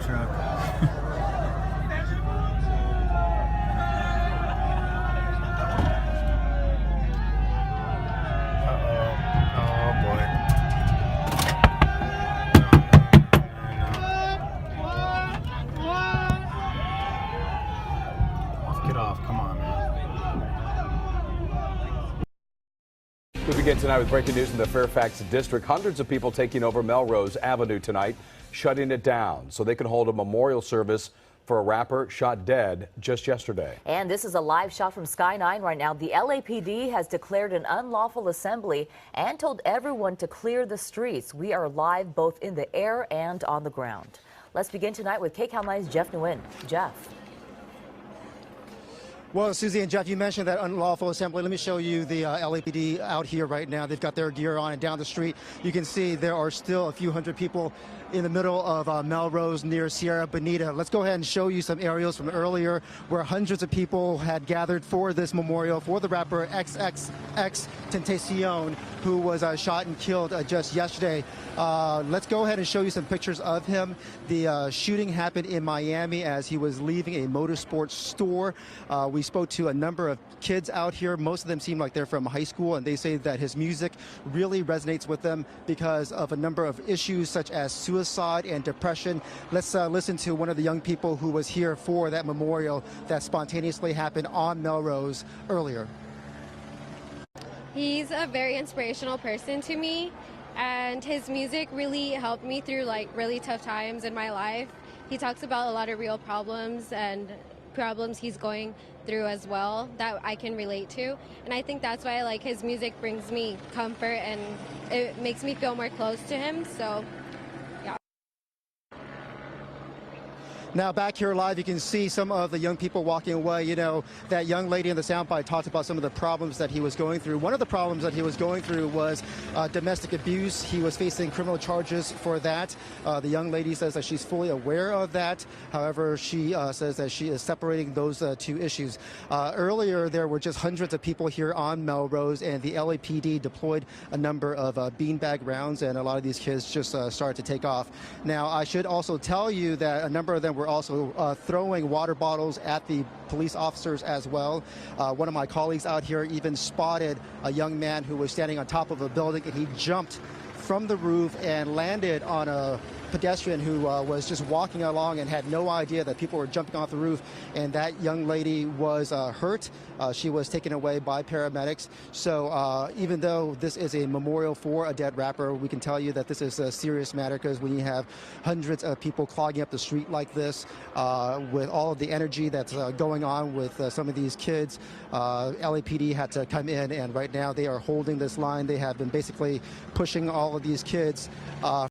truck. Get off, come on, man. We begin tonight with breaking news in the Fairfax district. Hundreds of people taking over Melrose Avenue tonight, shutting it down so they can hold a memorial service for a rapper shot dead just yesterday. And this is a live shot from Sky 9 right now. The LAPD has declared an unlawful assembly and told everyone to clear the streets. We are live both in the air and on the ground. Let's begin tonight with KCAL 9's Jeff Nguyen. Jeff. Well, Susie and Jeff, you mentioned that unlawful assembly. Let me show you the LAPD out here right now. They've got their gear on, and down the street, you can see there are still a few hundred people in the middle of Melrose near Sierra Bonita. Let's go ahead and show you some aerials from earlier where hundreds of people had gathered for this memorial for the rapper XXXTentacion, who was shot and killed just yesterday. Let's go ahead and show you some pictures of him. The shooting happened in Miami as he was leaving a motorsports store. We spoke to a number of kids out here. Most of them seem like they're from high school, and they say that his music really resonates with them because of a number of issues such as suicide and depression. Let's listen to one of the young people who was here for that memorial that spontaneously happened on Melrose earlier. He's a very inspirational person to me, and his music really helped me through really tough times in my life. He talks about a lot of real problems and problems he's going through as well that I can relate to, and I think that's why his music brings me comfort and it makes me feel more close to him. So yeah. Now back here live, you can see some of the young people walking away. You know, that young lady in the soundbite talked about some of the problems that he was going through. One of the problems that he was going through was domestic abuse. He was facing criminal charges for that. The young lady says that she's fully aware of that. However, she says that she is separating those two issues. Earlier, there were just hundreds of people here on Melrose, and the LAPD deployed a number of beanbag rounds, and a lot of these kids just started to take off. Now, I should also tell you that a number of them were also throwing water bottles at the police officers as well. One of my colleagues out here even spotted a young man who was standing on top of a building, and he jumped from the roof and landed on a pedestrian who was just walking along and had no idea that people were jumping off the roof, and that young lady was hurt. She was taken away by paramedics. So even though this is a memorial for a dead rapper, we can tell you that this is a serious matter, because when you have hundreds of people clogging up the street like this, with all of the energy that's going on with some of these kids, LAPD had to come in, and right now they are holding this line. They have been basically pushing all of these kids